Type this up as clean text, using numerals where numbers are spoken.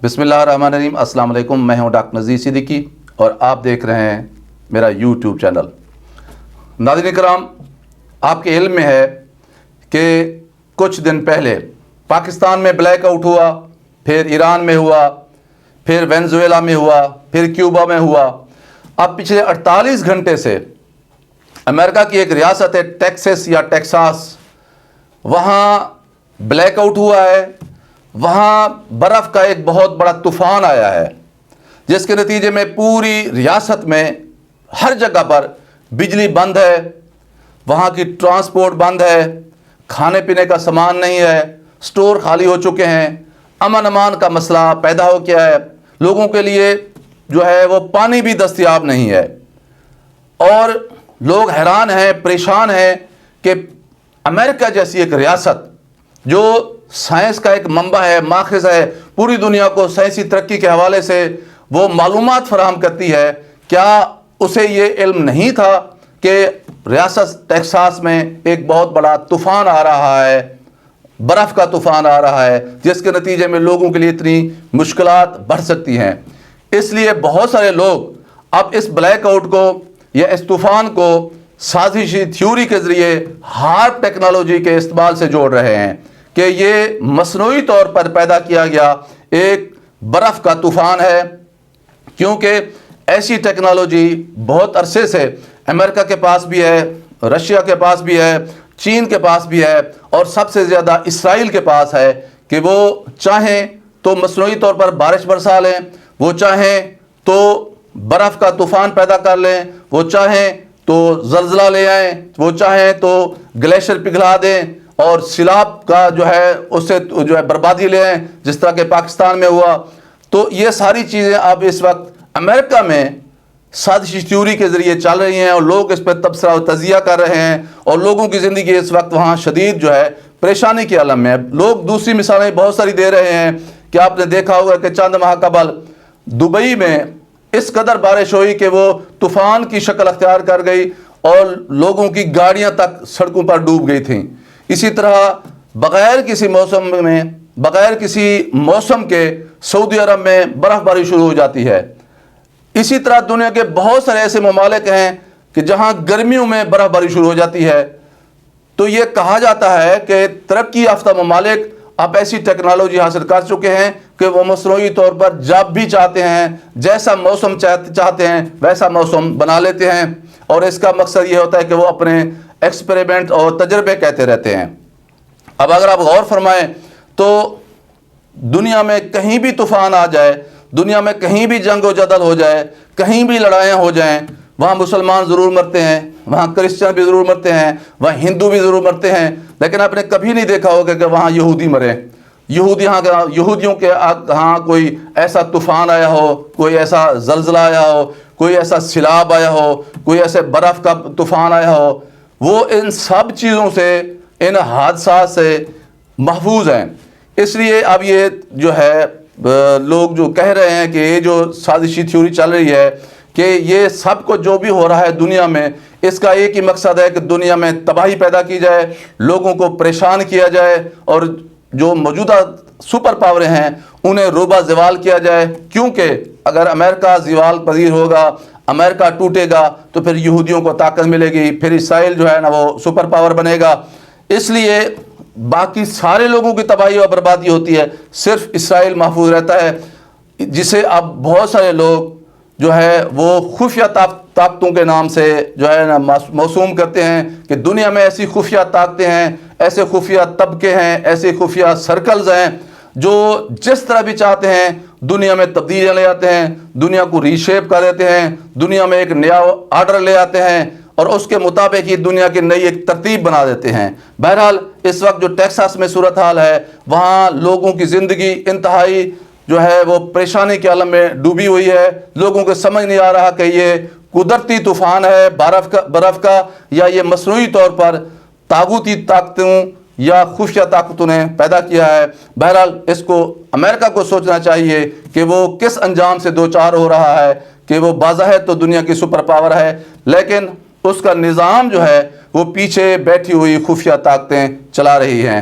بسم اللہ الرحمن الرحیم۔ السلام علیکم، میں ہوں ڈاکٹر نذیر صدیقی اور آپ دیکھ رہے ہیں میرا یوٹیوب چینل۔ ناظرین کرام، آپ کے علم میں ہے کہ کچھ دن پہلے پاکستان میں بلیک آؤٹ ہوا، پھر ایران میں ہوا، پھر وینزویلا میں ہوا، پھر کیوبا میں ہوا۔ اب پچھلے 48 گھنٹے سے امریکہ کی ایک ریاست ہے ٹیکساس یا ٹیکساس، وہاں بلیک آؤٹ ہوا ہے۔ وہاں برف کا ایک بہت بڑا طوفان آیا ہے، جس کے نتیجے میں پوری ریاست میں ہر جگہ پر بجلی بند ہے، وہاں کی ٹرانسپورٹ بند ہے، کھانے پینے کا سامان نہیں ہے، سٹور خالی ہو چکے ہیں، امن امان کا مسئلہ پیدا ہو گیا ہے، لوگوں کے لیے جو ہے وہ پانی بھی دستیاب نہیں ہے، اور لوگ حیران ہیں، پریشان ہیں کہ امریکہ جیسی ایک ریاست جو سائنس کا ایک منبع ہے، ماخذ ہے، پوری دنیا کو سائنسی ترقی کے حوالے سے وہ معلومات فراہم کرتی ہے، کیا اسے یہ علم نہیں تھا کہ ریاست ٹیکساس میں ایک بہت بڑا طوفان آ رہا ہے، برف کا طوفان آ رہا ہے، جس کے نتیجے میں لوگوں کے لیے اتنی مشکلات بڑھ سکتی ہیں؟ اس لیے بہت سارے لوگ اب اس بلیک آؤٹ کو یا اس طوفان کو سازشی تھیوری کے ذریعے ہارپ ٹیکنالوجی کے استعمال سے جوڑ رہے ہیں کہ یہ مصنوعی طور پر پیدا کیا گیا ایک برف کا طوفان ہے، کیونکہ ایسی ٹیکنالوجی بہت عرصے سے امریکہ کے پاس بھی ہے، رشیا کے پاس بھی ہے، چین کے پاس بھی ہے، اور سب سے زیادہ اسرائیل کے پاس ہے کہ وہ چاہیں تو مصنوعی طور پر بارش برسا لیں، وہ چاہیں تو برف کا طوفان پیدا کر لیں، وہ چاہیں تو زلزلہ لے آئیں، وہ چاہیں تو گلیشیئر پگھلا دیں اور سیلاب کا جو ہے اس سے جو ہے بربادی لے آئیں، جس طرح کہ پاکستان میں ہوا۔ تو یہ ساری چیزیں اب اس وقت امریکہ میں سازشی تھیوری کے ذریعے چل رہی ہیں، اور لوگ اس پہ تبصرہ و تجزیہ کر رہے ہیں، اور لوگوں کی زندگی اس وقت وہاں شدید جو ہے پریشانی کے عالم میں ہے۔ لوگ دوسری مثالیں بہت ساری دے رہے ہیں کہ آپ نے دیکھا ہوگا کہ چند ماہ قبل دبئی میں اس قدر بارش ہوئی کہ وہ طوفان کی شکل اختیار کر گئی اور لوگوں کی گاڑیاں تک سڑکوں پر ڈوب گئی تھیں۔ اسی طرح بغیر کسی موسم کے سعودی عرب میں برف باری شروع ہو جاتی ہے۔ اسی طرح دنیا کے بہت سارے ایسے ممالک ہیں کہ جہاں گرمیوں میں برف باری شروع ہو جاتی ہے۔ تو یہ کہا جاتا ہے کہ ترقی یافتہ ممالک اب ایسی ٹیکنالوجی حاصل کر چکے ہیں کہ وہ مصنوعی طور پر جب بھی چاہتے ہیں، جیسا موسم چاہتے ہیں ویسا موسم بنا لیتے ہیں، اور اس کا مقصد یہ ہوتا ہے کہ وہ اپنے ایکسپیریمنٹ اور تجربے کہتے رہتے ہیں۔ اب اگر آپ غور فرمائیں تو دنیا میں کہیں بھی طوفان آ جائے، دنیا میں کہیں بھی جنگ و جدل ہو جائے، کہیں بھی لڑائیاں ہو جائیں، وہاں مسلمان ضرور مرتے ہیں، وہاں کرسچن بھی ضرور مرتے ہیں، وہاں ہندو بھی ضرور مرتے ہیں، لیکن آپ نے کبھی نہیں دیکھا ہوگا کہ وہاں یہودی مرے، یہودیوں کے ہاں کوئی ایسا طوفان آیا ہو، کوئی ایسا زلزلہ آیا ہو، کوئی ایسا سیلاب آیا ہو، کوئی ایسے برف کا طوفان آیا ہو۔ وہ ان سب چیزوں سے، ان حادثات سے محفوظ ہیں۔ اس لیے اب یہ جو ہے لوگ جو کہہ رہے ہیں کہ یہ جو سازشی تھیوری چل رہی ہے کہ یہ سب کو جو بھی ہو رہا ہے دنیا میں، اس کا ایک ہی مقصد ہے کہ دنیا میں تباہی پیدا کی جائے، لوگوں کو پریشان کیا جائے، اور جو موجودہ سپر پاوریں ہیں انہیں روبہ زوال کیا جائے، کیونکہ اگر امریکہ زوال پذیر ہوگا، امریکہ ٹوٹے گا تو پھر یہودیوں کو طاقت ملے گی، پھر اسرائیل جو ہے نا وہ سپر پاور بنے گا۔ اس لیے باقی سارے لوگوں کی تباہی اور بربادی ہوتی ہے، صرف اسرائیل محفوظ رہتا ہے، جسے اب بہت سارے لوگ جو ہے وہ خفیہ طاقتوں کے نام سے جو ہے نا موسوم کرتے ہیں کہ دنیا میں ایسی خفیہ طاقتیں ہیں، ایسے خفیہ طبقے ہیں، ایسے خفیہ سرکلز ہیں جو جس طرح بھی چاہتے ہیں دنیا میں تبدیلیاں لے آتے ہیں، دنیا کو ری شیپ کر دیتے ہیں، دنیا میں ایک نیا آرڈر لے آتے ہیں، اور اس کے مطابق ہی دنیا کی نئی ایک ترتیب بنا دیتے ہیں۔ بہرحال اس وقت جو ٹیکساس میں صورتحال ہے، وہاں لوگوں کی زندگی انتہائی جو ہے وہ پریشانی کے عالم میں ڈوبی ہوئی ہے۔ لوگوں کو سمجھ نہیں آ رہا کہ یہ قدرتی طوفان ہے برف کا، یا یہ مصنوعی طور پر طاغوتی طاقتوں یا خفیہ طاقتوں نے پیدا کیا ہے۔ بہرحال اس کو امریکہ کو سوچنا چاہیے کہ وہ کس انجام سے دوچار ہو رہا ہے، کہ وہ بظاہر تو دنیا کی سپر پاور ہے، لیکن اس کا نظام جو ہے وہ پیچھے بیٹھی ہوئی خفیہ طاقتیں چلا رہی ہیں۔